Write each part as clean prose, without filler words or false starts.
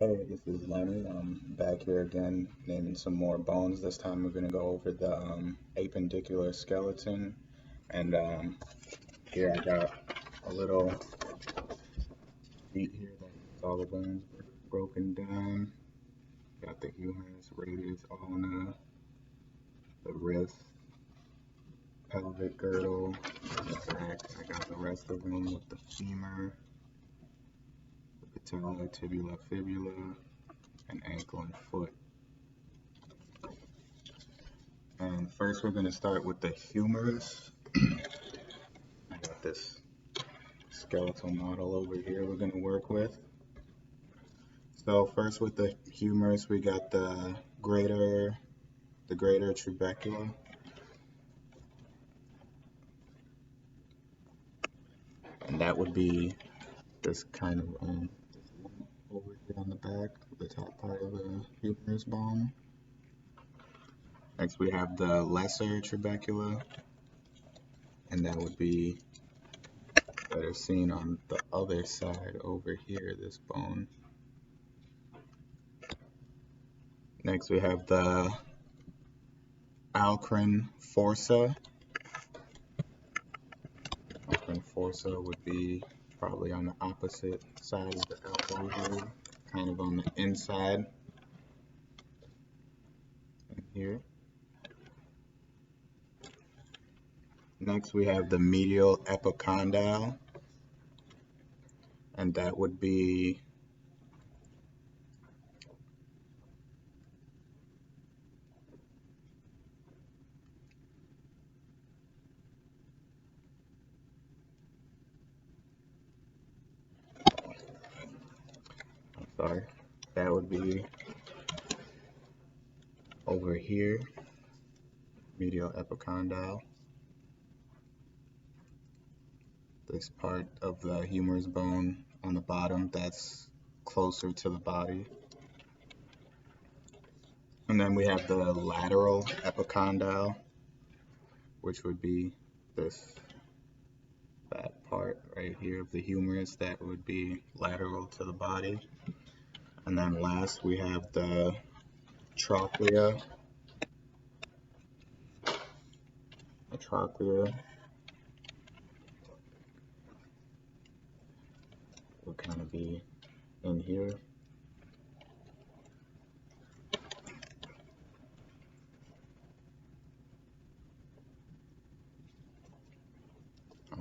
Hey, this is Leonard. I'm back here again, naming some more bones. This time we're going to go over the appendicular skeleton. And here I got a little sheet here that has all the bones broken down. Got the humerus, radius, ulna, the wrist, pelvic girdle, the back. I got the rest of them with the femur, the patella, tibula, fibula, and ankle and foot. And first we're going to start with the humerus. I got this skeletal model over here we're going to work with. So first with the humerus, we got the greater trabecula. And that would be this kind of over here on the back, the top part of the humerus bone. Next we have the lesser trabecula, and that would be better seen on the other side over here, this bone. Next we have the alcrin forsa. Alcrin forsa would be probably on the opposite side of the elbow here, kind of on the inside and here. Next we have the medial epicondyle, and that would be that would be over here, medial epicondyle. This part of the humerus bone on the bottom that's closer to the body. And then we have the lateral epicondyle, which would be that part right here of the humerus that would be lateral to the body. And then last we have the trochlea. The trochlea will kind of be in here.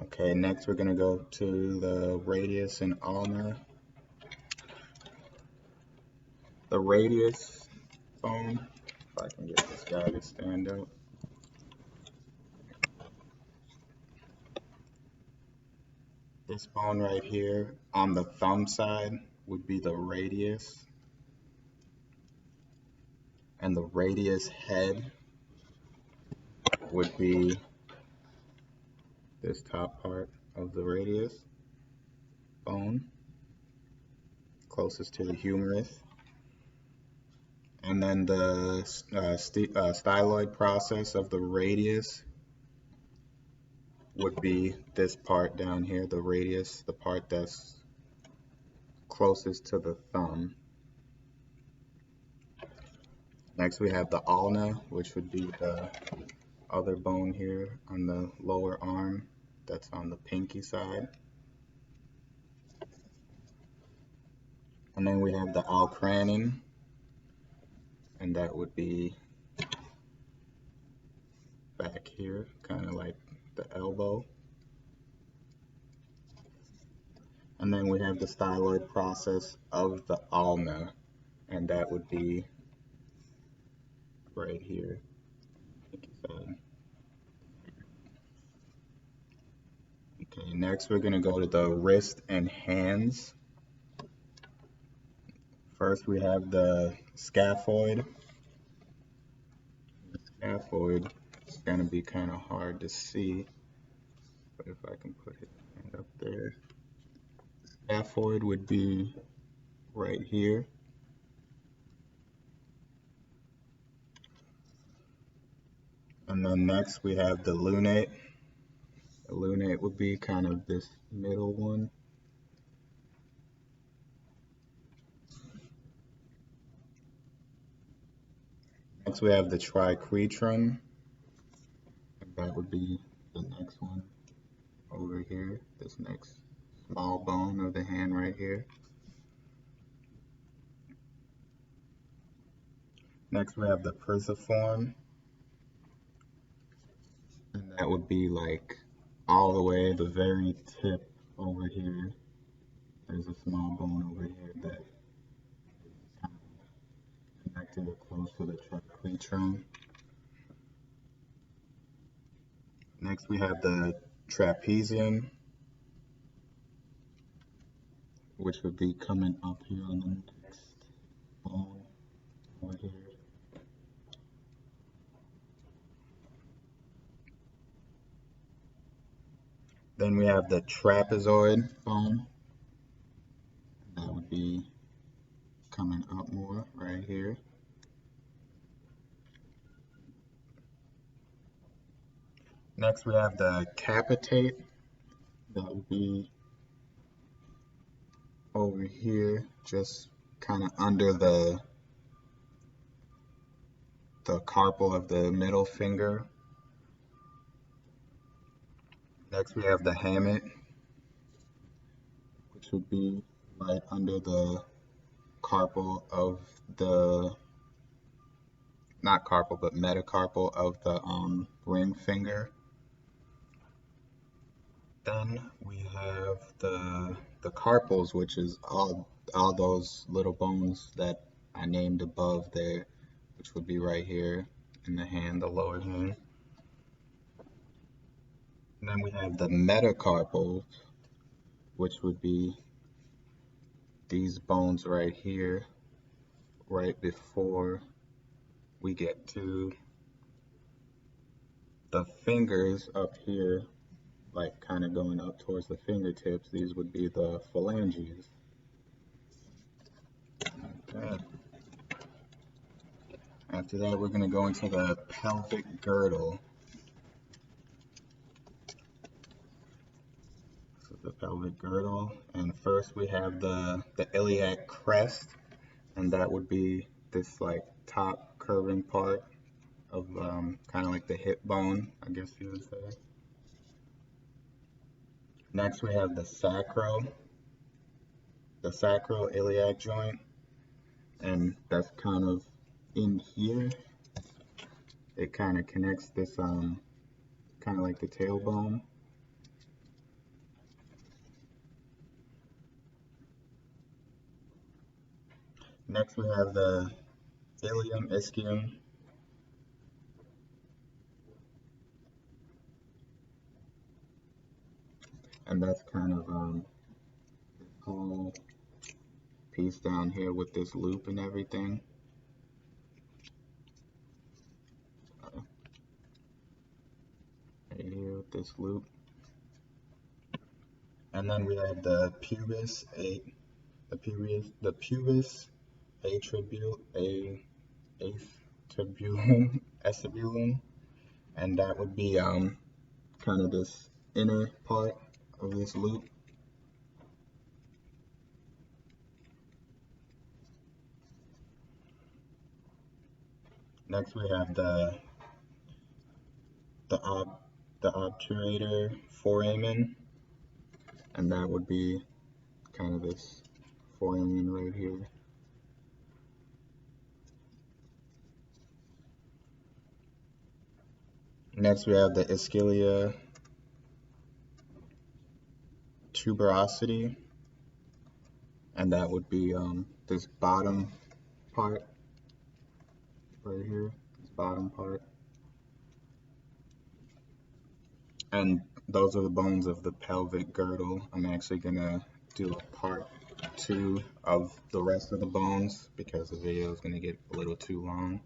Okay, next we're going to go to the radius and ulna. The radius bone, if I can get this guy to stand up. This bone right here on the thumb side would be the radius. And the radius head would be this top part of the radius bone, closest to the humerus. And then the styloid process of the radius would be this part down here, the radius, the part that's closest to the thumb. Next we have the ulna, which would be the other bone here on the lower arm that's on the pinky side. And then we have the alcranin, and that would be back here, kind of like the elbow. And then we have the styloid process of the ulna, and that would be right here. Okay, next we're going to go to the wrist and hands. First we have the scaphoid. The scaphoid is going to be kind of hard to see, but if I can put it up there. Scaphoid would be right here. And then next we have the lunate. The lunate would be kind of this middle one. Next we have the triquetrum, and that would be the next one over here, this next small bone of the hand right here. Next we have the perciform, and that would be like all the way the very tip over here. There's a small bone over here that is kind of connected or close to the triquetrum. Next we have the trapezium, which would be coming up here on the next bone over here. Then we have the trapezoid bone. That would be coming up more right here. Next we have the capitate. That would be over here, just kind of under the carpal of the middle finger. Next we have the hamate, which would be right under the carpal of the, not carpal, but metacarpal of the ring finger. Then we have the carpals, which is all those little bones that I named above there, which would be right here in the hand, the lower hand. And then we have the metacarpals, which would be these bones right here, right before we get to the fingers up here, like kind of going up towards the fingertips. These would be the phalanges. Okay. After that, we're going to go into the pelvic girdle. So the pelvic girdle, and first we have the iliac crest, and that would be this like top curving part of kind of like the hip bone, I guess you would say. Next we have the sacral iliac joint, and that's kind of in here. It kind of connects this kind of like the tailbone. Next we have the ilium ischium, and that's kind of this whole piece down here with this loop and everything. Right here with this loop. And then we have the pubis acetubulum, and that would be kind of this inner part of this loop. Next we have the obturator foramen, and that would be kind of this foramen right here. Next we have the ischia tuberosity, and that would be this bottom part right here, this bottom part. And those are the bones of the pelvic girdle. I'm actually gonna do a part 2 of the rest of the bones because the video is gonna get a little too long.